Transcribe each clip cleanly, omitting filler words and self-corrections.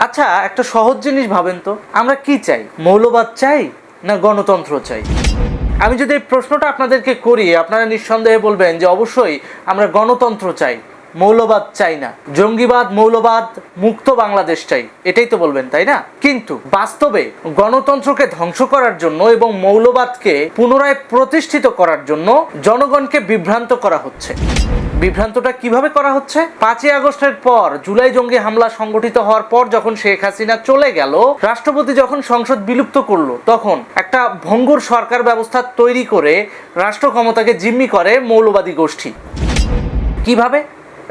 আচ্ছা, একটা সহজ জিনিস ভাবেন তো, আমরা কি চাই? মৌলবাদ চাই না গণতন্ত্র চাই? আমি যদি এই প্রশ্নটা আপনাদেরকে করি, আপনারা নিঃসন্দেহে বলবেন যে অবশ্যই আমরা গণতন্ত্র চাই, মৌলবাদ চাই না। জঙ্গিবাদ, মৌলবাদ মুক্ত বাংলাদেশ চাই, এটাই তো বলবেন, তাই না? কিন্তু বাস্তবে গণতন্ত্রকে ধ্বংস করার জন্য এবং মৌলবাদকে পুনরায় প্রতিষ্ঠিত করার জন্য জনগণকে বিভ্রান্ত করা হচ্ছে। বিভ্রান্তটা কিভাবে করা হচ্ছে? 5ই আগস্টের পর, জুলাই জঙ্গি হামলা সংগঠিত হওয়ার পর যখন শেখ হাসিনা চলে গেল, রাষ্ট্রপতি যখন সংসদ বিলুপ্ত করলো, তখন একটা ভঙ্গুর সরকার ব্যবস্থা তৈরি করে রাষ্ট্র ক্ষমতাকে জিম্মি করে মৌলবাদী গোষ্ঠী। কিভাবে?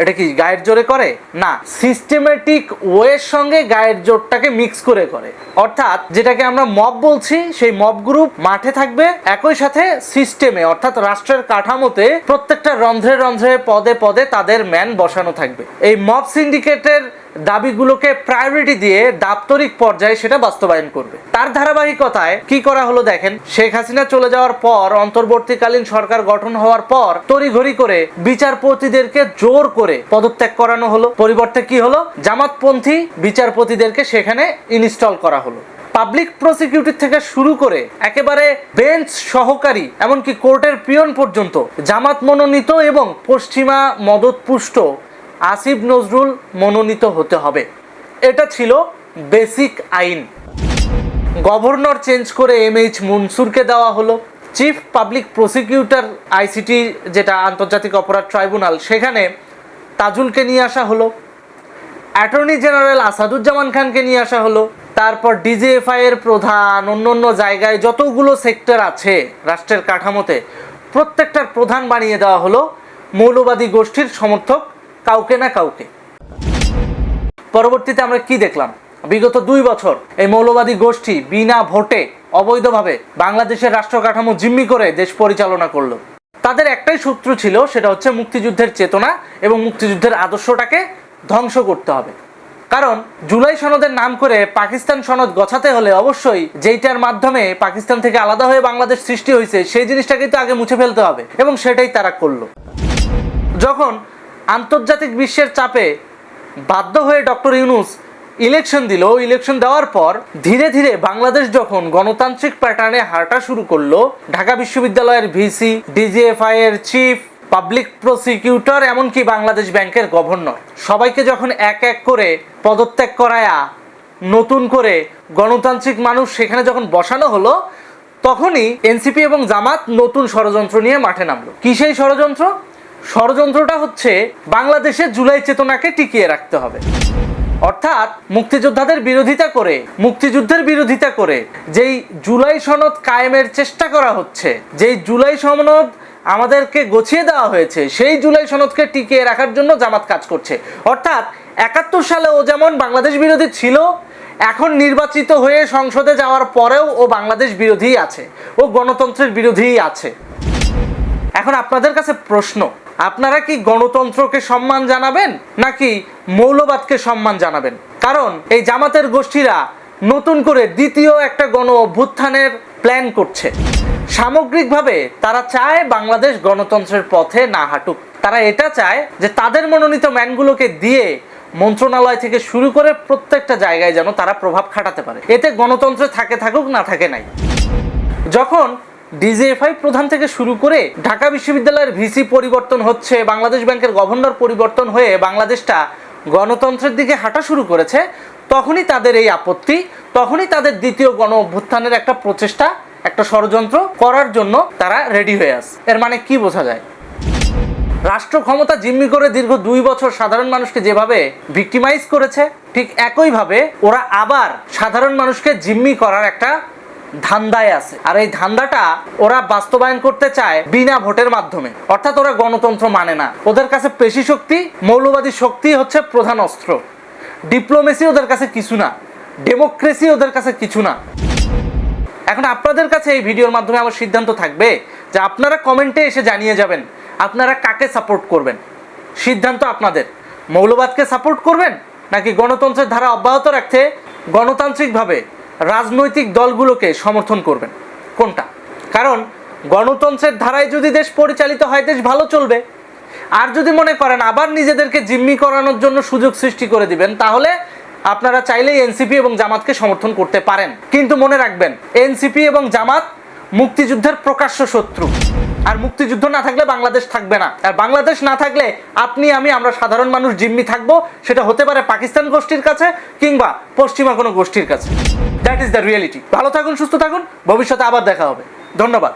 এটা কি গায়ের জোরে করে? না, সিস্টেমেটিক ওয়ের সঙ্গে গায়ের জোরটাকে মিক্স করে করে। অর্থাৎ যেটাকে আমরা মব বলছি, সেই মব গ্রুপ মাঠে থাকবে, একই সাথে সিস্টেমে অর্থাৎ রাষ্ট্রের কাঠামোতে প্রত্যেকটা রন্ধ্রে রন্ধ্রে পদে পদে তাদের ম্যান বসানো থাকবে। এই মব সিন্ডিকেটের দাবিগুলোকে প্রায়োরিটি দিয়ে দাপ্তরিক পর্যায়ে সেটা বাস্তবায়ন করবে। তার ধারাবাহিকতায় কি করা হলো দেখেন, শেখ হাসিনা চলে যাওয়ার পর, অন্তর্বর্তীকালীন সরকার গঠন হওয়ার পর তড়িঘড়ি করে বিচারপতিদেরকে জোর করে পদত্যাগ করানো হলো। পরিবর্তে কি হলো? জামাতপন্থী বিচারপতিদেরকে সেখানে ইনস্টল করা হলো। পাবলিক প্রসিকিউটর থেকে শুরু করে একেবারে বেঞ্চ সহকারী, এমনকি কোর্টের পিয়ন পর্যন্ত জামাত মনোনীত এবং পশ্চিমা মদতপুষ্ট আসিফ নজরুল মনোনীত হতে হবে। এটা ছিল বেসিক আইন। গভর্নর চেঞ্জ করে MH মনসুরকে দেওয়া হলো। চিফ পাবলিক প্রসিকিউটর ICT, যেটা আন্তর্জাতিক অপরাধ ট্রাইব্যুনাল, সেখানে তাজুলকে নিয়ে আসা হলো। অ্যাটর্নি জেনারেল আসাদুজ্জামান খানকে নিয়ে আসা হলো। তারপর DGFI এর প্রধান, অন্য জায়গায় যতগুলো সেক্টর আছে রাষ্ট্রের কাঠামোতে, প্রত্যেকটার প্রধান বানিয়ে দেওয়া হলো মৌলবাদী গোষ্ঠীর সমর্থক কাউকে না কাউকে। পরবর্তীতে আমরা কি দেখলাম? বিগত 2 বছর এই মৌলবাদী গোষ্ঠী বিনা ভোটে অবৈধভাবে বাংলাদেশের রাষ্ট্র কাঠামো জিম্মি করে দেশ পরিচালনা করলো। তাদের একটাই সূত্র ছিল, সেটা হচ্ছে মুক্তিযুদ্ধের চেতনা এবং মুক্তিযুদ্ধের আদর্শটাকে ধ্বংস করতে হবে। কারণ জুলাই সনদের নাম করে পাকিস্তান সনদ গছাতে হলে অবশ্যই যেইটার মাধ্যমে পাকিস্তান থেকে আলাদা হয়ে বাংলাদেশ সৃষ্টি হয়েছে, সেই জিনিসটাকে তো আগে মুছে ফেলতে হবে, এবং সেটাই তারা করলো। যখন আন্তর্জাতিক বিশ্বের চাপে বাধ্য হয়ে ডক্টর ইউনূস ইলেকশন দিল, ইলেকশন দেওয়ার পর ধীরে ধীরে বাংলাদেশ যখন গণতান্ত্রিক প্যাটার্নে হাঁটা শুরু করলো, ঢাকা বিশ্ববিদ্যালয়ের VC, DGFI এর চিফ, পাবলিক প্রসিকিউটর, এমনকি বাংলাদেশ ব্যাংকের গভর্নর, সবাইকে যখন এক এক করে পদত্যাগ করায়া নতুন করে গণতান্ত্রিক মানুষ সেখানে যখন বসানো হলো, তখনই NCP এবং জামাত নতুন ষড়যন্ত্র নিয়ে মাঠে নামলো। কি সেই ষড়যন্ত্র? ষড়যন্ত্রটা হচ্ছে বাংলাদেশের জুলাই চেতনাকে টিকিয়ে রাখতে হবে। অর্থাৎ মুক্তিযোদ্ধাদের বিরোধিতা করে, মুক্তিযুদ্ধের বিরোধিতা করে যেই জুলাই সনদ কায়েমের চেষ্টা করা হচ্ছে, যেই জুলাই সনদ আমাদেরকে গছিয়ে দেওয়া হয়েছে, সেই জুলাই সনদকে টিকিয়ে রাখার জন্য জামাত কাজ করছে। অর্থাৎ 71 সালে ও যেমন বাংলাদেশ বিরোধী ছিল, এখন নির্বাচিত হয়ে সংসদে যাওয়ার পরেও ও বাংলাদেশ বিরোধীই আছে, ও গণতন্ত্রের বিরোধীই আছে। এখন আপনাদের কাছে প্রশ্ন, আপনারা কি গণতন্ত্রকে সম্মান জানাবেন নাকি মৌলবাদকে সম্মান জানাবেন? কারণ এই জামাতের গোষ্ঠীরা নতুন করে দ্বিতীয় একটা গণ অভ্যুত্থানের প্ল্যান করছে। সামগ্রিকভাবে তারা চায় বাংলাদেশ গণতন্ত্রের পথে না হাঁটুক। তারা এটা চায় যে তাদের মনোনীত ম্যানগুলোকে দিয়ে মন্ত্রণালয় থেকে শুরু করে প্রত্যেকটা জায়গায় যেন তারা প্রভাব খাটাতে পারে, এতে গণতন্ত্রে থাকে থাকুক, না থাকে নাই। যখন DGFI প্রধান থেকে শুরু করে ঢাকা বিশ্ববিদ্যালয়ের VC পরিবর্তন হচ্ছে, বাংলাদেশ ব্যাংকের গভর্নর পরিবর্তন হয়ে বাংলাদেশটা গণতন্ত্রের দিকে হাঁটা শুরু করেছে, তখনই তাদের এই আপত্তি, তখনই তাদের দ্বিতীয় গণ অভ্যুত্থানের একটা প্রচেষ্টা, একটা ষড়যন্ত্র করার জন্য তারা রেডি হয়ে আছে। এর মানে কি বোঝা যায়? রাষ্ট্র ক্ষমতা জিম্মি করে দীর্ঘ 2 বছর সাধারণ মানুষকে যেভাবে ভিক্টিমাইজ করেছে, ঠিক একইভাবে ওরা আবার সাধারণ মানুষকে জিম্মি করার একটা ধান্দায় আছে। আর এই ধান্দাটা ওরা বাস্তবায়ন করতে চায় বিনা ভোটের মাধ্যমে। অর্থাৎ ওরা গণতন্ত্র মানে না, ওদের কাছে পেশি শক্তি, মৌলবাদী শক্তি হচ্ছে প্রধান অস্ত্র। ডিপ্লোমেসি ওদের কাছে কিছু না, ডেমোক্রেসি ওদের কাছে কিছু না। এখন আপনাদের কাছে এই ভিডিওর মাধ্যমে আমার সিদ্ধান্ত থাকবে যে আপনারা কমেন্টে এসে জানিয়ে যাবেন আপনারা কাকে সাপোর্ট করবেন। সিদ্ধান্ত আপনাদের। মৌলবাদকে সাপোর্ট করবেন নাকি গণতন্ত্রের ধারা অব্যাহত রাখতে গণতান্ত্রিকভাবে রাজনৈতিক দলগুলোকে সমর্থন করবেন? কোনটা? কারণ গণতন্ত্রের ধারায় যদি দেশ পরিচালিত হয়, দেশ ভালো চলবে। আর যদি মনে করেন আবার নিজেদেরকে জিম্মি করানোর জন্য সুযোগ সৃষ্টি করে দিবেন, তাহলে আপনারা চাইলেই এনসিপি এবং জামাতকে সমর্থন করতে পারেন, কিন্তু মনে রাখবেন এনসিপি এবং জামাত মুক্তিযুদ্ধের প্রকাশ্য শত্রু। আর মুক্তিযুদ্ধ না থাকলে বাংলাদেশ থাকবে না, আর বাংলাদেশ না থাকলে আপনি আমি আমরা সাধারণ মানুষ জিম্মি থাকবো, সেটা হতে পারে পাকিস্তান গোষ্ঠীর কাছে কিংবা পশ্চিমা কোনো গোষ্ঠীর কাছে। That is the reality. ভালো থাকুন, সুস্থ থাকুন, ভবিষ্যতে আবার দেখা হবে। ধন্যবাদ।